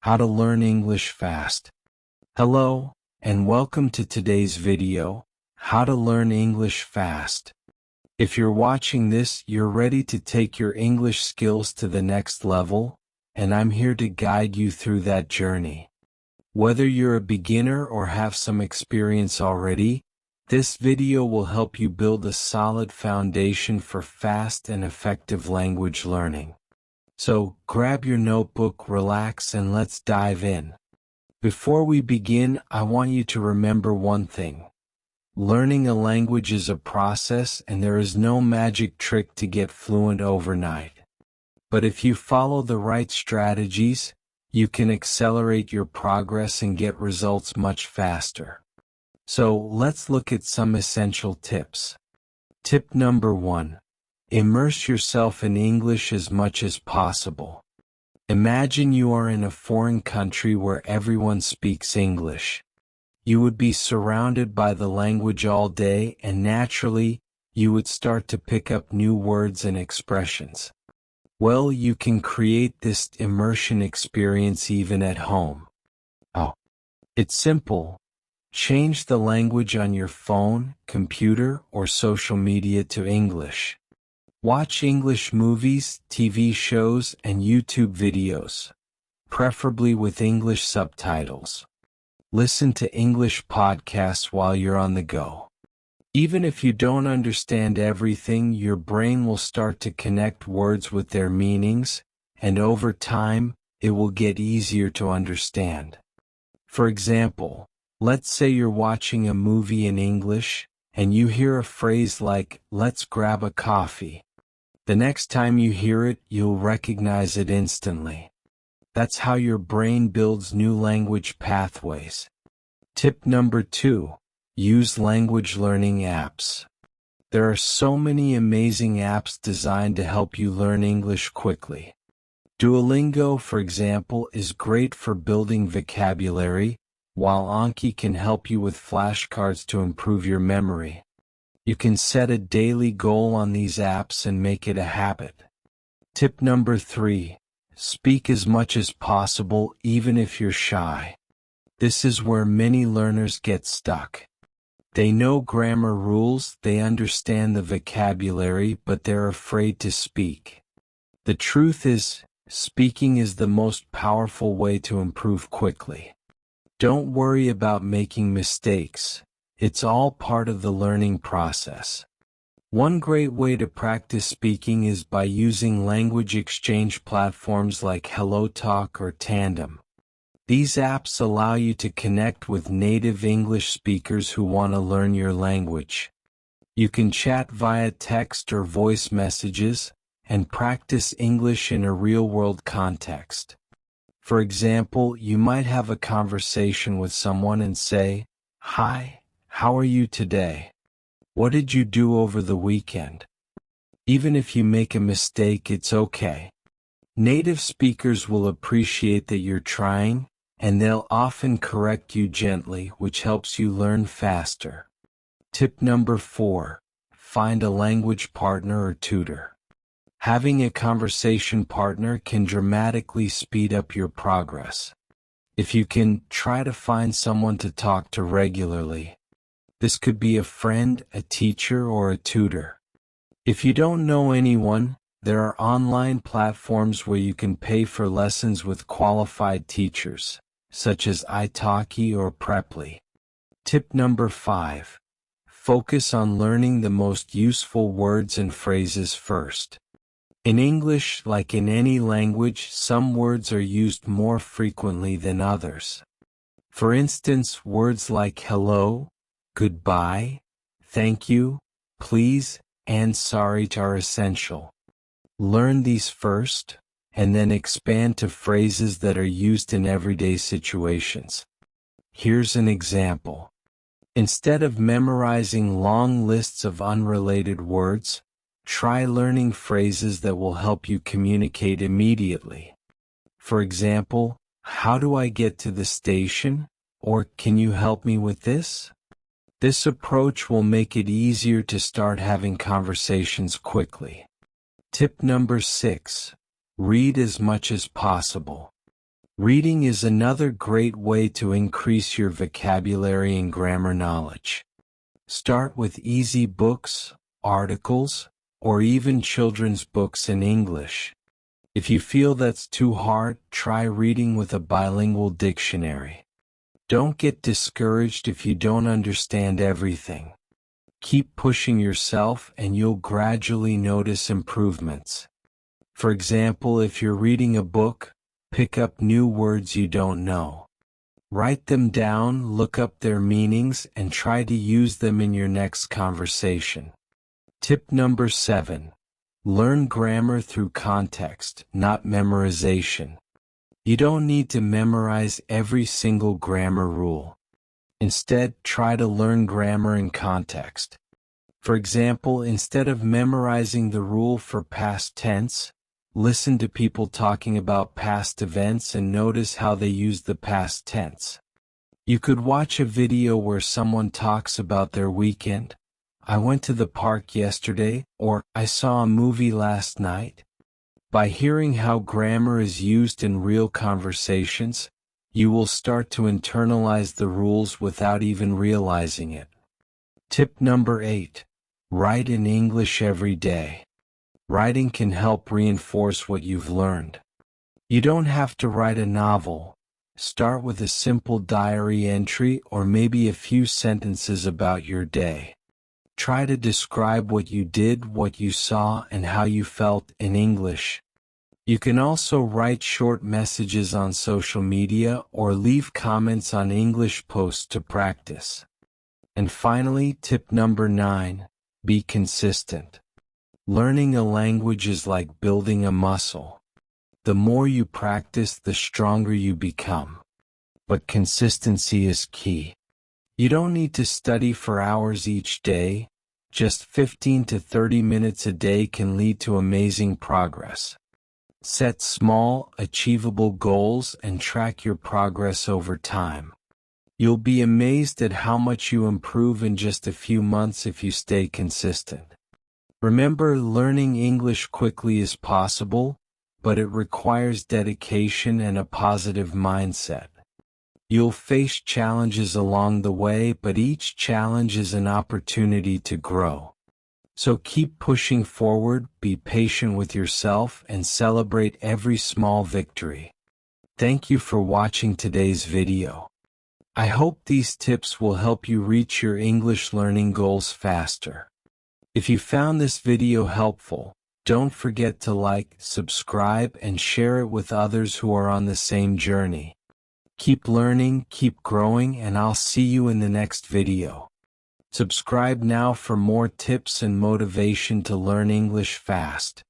How to learn English fast. Hello, and welcome to today's video, How to Learn English Fast. If you're watching this, you're ready to take your English skills to the next level, and I'm here to guide you through that journey. Whether you're a beginner or have some experience already, this video will help you build a solid foundation for fast and effective language learning. So, grab your notebook, relax, and let's dive in. Before we begin, I want you to remember one thing. Learning a language is a process, and there is no magic trick to get fluent overnight. But if you follow the right strategies, you can accelerate your progress and get results much faster. So, let's look at some essential tips. Tip number 1. Immerse yourself in English as much as possible. Imagine you are in a foreign country where everyone speaks English. You would be surrounded by the language all day, and naturally, you would start to pick up new words and expressions. Well, you can create this immersion experience even at home. It's simple. Change the language on your phone, computer, or social media to English. Watch English movies, TV shows, and YouTube videos, preferably with English subtitles. Listen to English podcasts while you're on the go. Even if you don't understand everything, your brain will start to connect words with their meanings, and over time, it will get easier to understand. For example, let's say you're watching a movie in English, and you hear a phrase like, "Let's grab a coffee." The next time you hear it, you'll recognize it instantly. That's how your brain builds new language pathways. Tip number 2. Use language learning apps. There are so many amazing apps designed to help you learn English quickly. Duolingo, for example, is great for building vocabulary, while Anki can help you with flashcards to improve your memory. You can set a daily goal on these apps and make it a habit. Tip number 3. Speak as much as possible, even if you're shy. This is where many learners get stuck. They know grammar rules, they understand the vocabulary, but they're afraid to speak. The truth is, speaking is the most powerful way to improve quickly. Don't worry about making mistakes. It's all part of the learning process. One great way to practice speaking is by using language exchange platforms like HelloTalk or Tandem. These apps allow you to connect with native English speakers who want to learn your language. You can chat via text or voice messages, and practice English in a real-world context. For example, you might have a conversation with someone and say, "Hi, how are you today? What did you do over the weekend?" Even if you make a mistake, it's okay. Native speakers will appreciate that you're trying, and they'll often correct you gently, which helps you learn faster. Tip number 4. Find a language partner or tutor. Having a conversation partner can dramatically speed up your progress. If you can, try to find someone to talk to regularly. This could be a friend, a teacher, or a tutor. If you don't know anyone, there are online platforms where you can pay for lessons with qualified teachers, such as italki or Preply. Tip number 5. Focus on learning the most useful words and phrases first. In English, like in any language, some words are used more frequently than others. For instance, words like hello, goodbye, thank you, please, and sorry are essential. Learn these first, and then expand to phrases that are used in everyday situations. Here's an example. Instead of memorizing long lists of unrelated words, try learning phrases that will help you communicate immediately. For example, "How do I get to the station?" or "Can you help me with this?" This approach will make it easier to start having conversations quickly. Tip number 6. Read as much as possible. Reading is another great way to increase your vocabulary and grammar knowledge. Start with easy books, articles, or even children's books in English. If you feel that's too hard, try reading with a bilingual dictionary. Don't get discouraged if you don't understand everything. Keep pushing yourself and you'll gradually notice improvements. For example, if you're reading a book, pick up new words you don't know. Write them down, look up their meanings, and try to use them in your next conversation. Tip number 7. Learn grammar through context, not memorization. You don't need to memorize every single grammar rule. Instead, try to learn grammar in context. For example, instead of memorizing the rule for past tense, listen to people talking about past events and notice how they use the past tense. You could watch a video where someone talks about their weekend. I went to the park yesterday, or I saw a movie last night. By hearing how grammar is used in real conversations, you will start to internalize the rules without even realizing it. Tip number 8. Write in English every day. Writing can help reinforce what you've learned. You don't have to write a novel. Start with a simple diary entry or maybe a few sentences about your day. Try to describe what you did, what you saw, and how you felt in English. You can also write short messages on social media or leave comments on English posts to practice. And finally, tip number 9, be consistent. Learning a language is like building a muscle. The more you practice, the stronger you become. But consistency is key. You don't need to study for hours each day. Just 15 to 30 minutes a day can lead to amazing progress. Set small, achievable goals and track your progress over time. You'll be amazed at how much you improve in just a few months if you stay consistent. Remember, learning English quickly is possible, but it requires dedication and a positive mindset. You'll face challenges along the way, but each challenge is an opportunity to grow. So keep pushing forward, be patient with yourself, and celebrate every small victory. Thank you for watching today's video. I hope these tips will help you reach your English learning goals faster. If you found this video helpful, don't forget to like, subscribe, and share it with others who are on the same journey. Keep learning, keep growing, and I'll see you in the next video. Subscribe now for more tips and motivation to learn English fast.